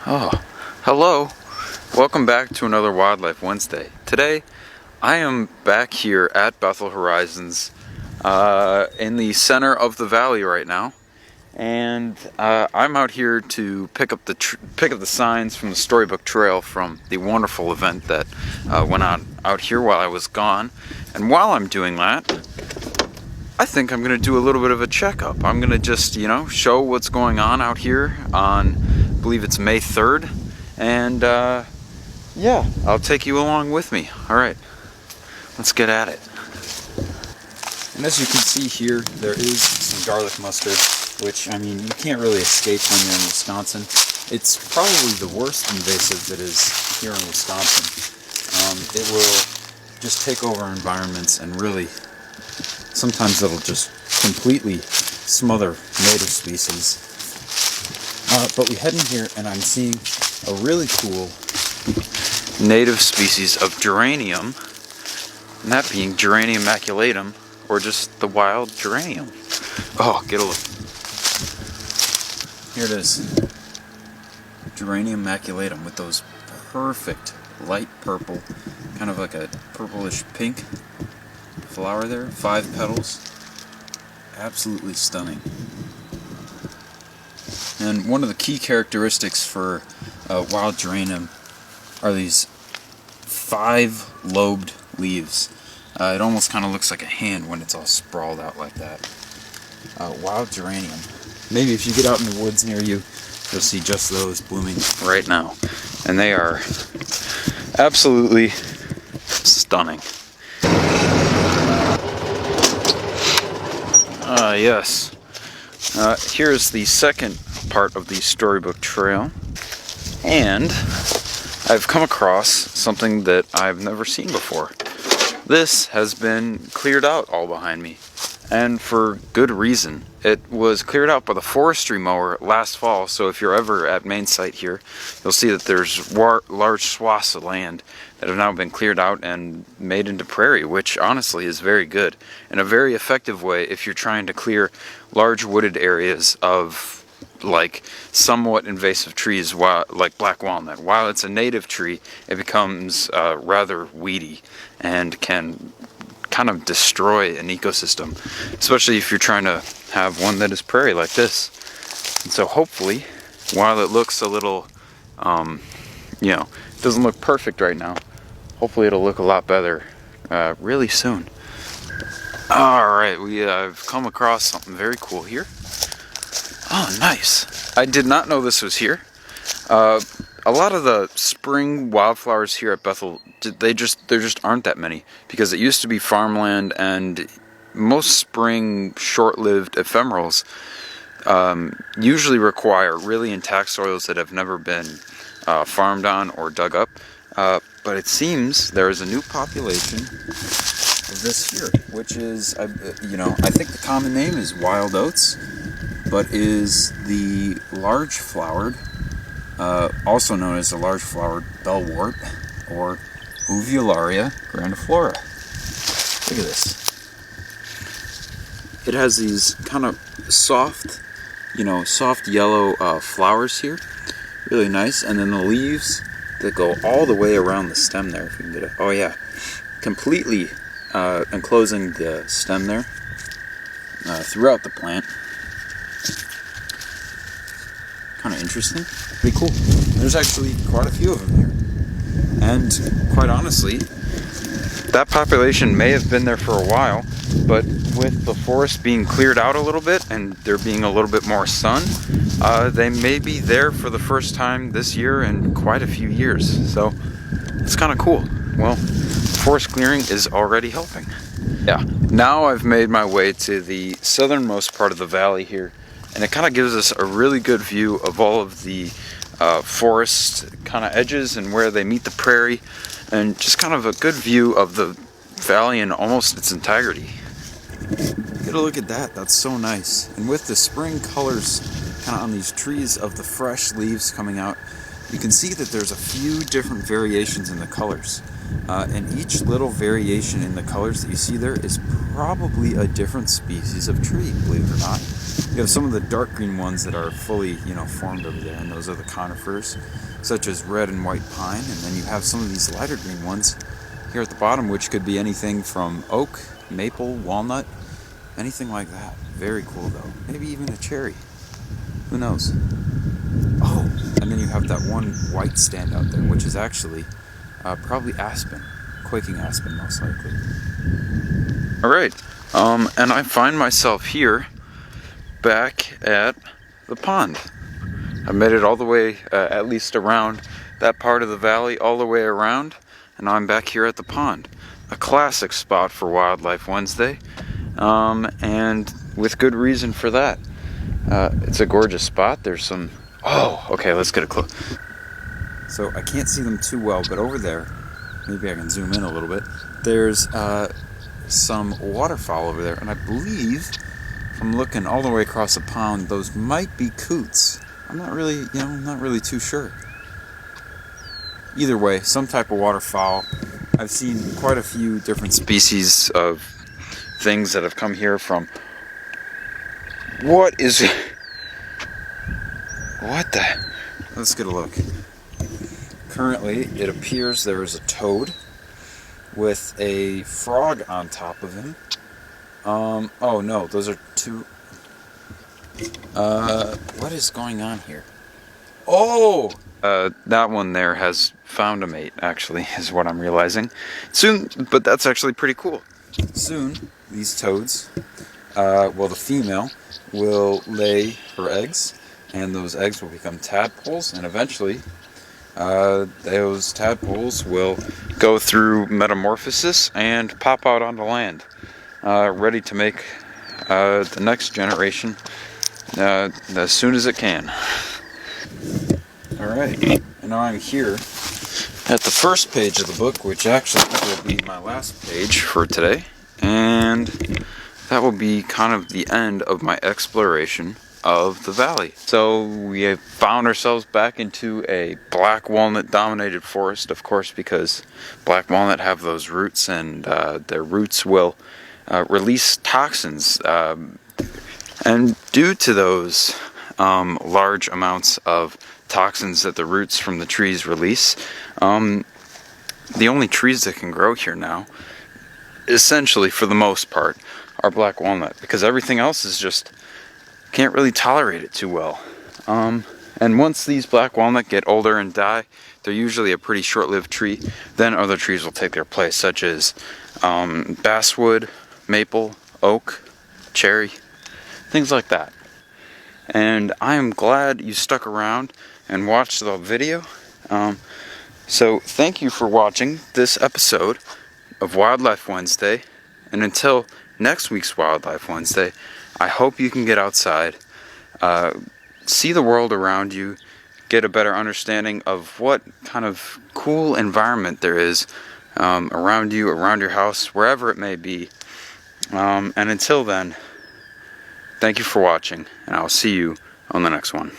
Oh, hello. Welcome back to another Wildlife Wednesday. Today, I am back here at Bethel Horizons in the center of the valley right now. And I'm out here to pick up the signs from the Storybook Trail from the wonderful event that went on out here while I was gone. And while I'm doing that, I think I'm going to do a little bit of a checkup. I'm going to just, show what's going on out here on, I believe it's May 3rd. And yeah, I'll take you along with me. All right, let's get at it. And as you can see here, there is some garlic mustard, which, you can't really escape when you're in Wisconsin. It's probably the worst invasive that is here in Wisconsin. It will just take over environments and really, sometimes it'll just completely smother native species. But we head in here and I'm seeing a really cool native species of geranium, and that being Geranium Immaculatum, or just the wild geranium. Oh, get a look. Here it is. Geranium Immaculatum with those perfect light purple, kind of like a purplish pink flower there. 5 petals. Absolutely stunning. And one of the key characteristics for wild geranium are these 5-lobed leaves. It almost kind of looks like a hand when it's all sprawled out like that. Wild geranium. Maybe if you get out in the woods near you, you'll see just those blooming right now. And they are absolutely stunning. Yes. Here's the second part of the Storybook Trail. And I've come across something that I've never seen before. This has been cleared out all behind me, and for good reason. It was cleared out by the forestry mower last fall, so if you're ever at main site here, you'll see that there's large swaths of land that have now been cleared out and made into prairie, which honestly is very good and a very effective way if you're trying to clear large wooded areas of like somewhat invasive trees, like black walnut. While it's a native tree, it becomes rather weedy and can kind of destroy an ecosystem, especially if you're trying to have one that is prairie like this. And so hopefully, while it looks a little, it doesn't look perfect right now, hopefully it'll look a lot better really soon. Alright, I've come across something very cool here. Oh, nice. I did not know this was here. A lot of the spring wildflowers here at Bethel, there just aren't that many, because it used to be farmland, and most spring short-lived ephemerals usually require really intact soils that have never been farmed on or dug up. But it seems there is a new population of this here, which is, I think the common name is wild oats, but is the large-flowered, also known as the large-flowered bellwort, or Uvularia Graniflora. Look at this. It has these kind of soft yellow flowers here. Really nice. And then the leaves that go all the way around the stem there, if you can get it. Oh yeah. Completely enclosing the stem there throughout the plant. Kind of interesting. Pretty cool. There's actually quite a few of them here. And quite honestly, that population may have been there for a while, but with the forest being cleared out a little bit and there being a little bit more sun, they may be there for the first time this year in quite a few years. So it's kind of cool. Well, forest clearing is already helping. Yeah, now I've made my way to the southernmost part of the valley here, and it kind of gives us a really good view of all of the forest kind of edges and where they meet the prairie, and just kind of a good view of the valley in almost its entirety. Get a look at that. That's so nice. And with the spring colors kind of on these trees of the fresh leaves coming out, you can see that there's a few different variations in the colors. And each little variation in the colors that you see there is probably a different species of tree, believe it or not. You have some of the dark green ones that are fully, formed over there, and those are the conifers, such as red and white pine. And then you have some of these lighter green ones here at the bottom, which could be anything from oak, maple, walnut, anything like that. Very cool though. Maybe even a cherry. Who knows? Oh, and then you have that one white stand out there, which is actually probably aspen, quaking aspen most likely. Alright, and I find myself here back at the pond. I made it all the way, at least around that part of the valley, all the way around, and now I'm back here at the pond. A classic spot for Wildlife Wednesday, and with good reason for that. It's a gorgeous spot. There's some... Oh, okay, let's get a close. So I can't see them too well, but over there, maybe I can zoom in a little bit, there's some waterfowl over there, and I believe, from looking all the way across the pond, those might be coots. I'm not really too sure. Either way, some type of waterfowl. I've seen quite a few different species of things that have come here from... What is... What the... Let's get a look. Currently, it appears there is a toad with a frog on top of him. Oh no, those are two... what is going on here? Oh! That one there has found a mate, actually, is what I'm realizing. Soon, but that's actually pretty cool. Soon, these toads, the female will lay her eggs, and those eggs will become tadpoles, and eventually those tadpoles will go through metamorphosis and pop out onto land, ready to make the next generation as soon as it can. Alright, and now I'm here at the first page of the book, which actually will be my last page for today, and that will be kind of the end of my exploration of the valley. So we have found ourselves back into a black walnut dominated forest, of course, because black walnut have those roots, and their roots will release toxins, and due to those large amounts of toxins that the roots from the trees release, the only trees that can grow here now, essentially for the most part, are black walnut, because everything else is just can't really tolerate it too well. And once these black walnut get older and die, they're usually a pretty short-lived tree. Then other trees will take their place, such as basswood, maple, oak, cherry, things like that. And I am glad you stuck around and watched the video. So thank you for watching this episode of Wildlife Wednesday. And until next week's Wildlife Wednesday, I hope you can get outside, see the world around you, get a better understanding of what kind of cool environment there is around you, around your house, wherever it may be. And until then, thank you for watching, and I'll see you on the next one.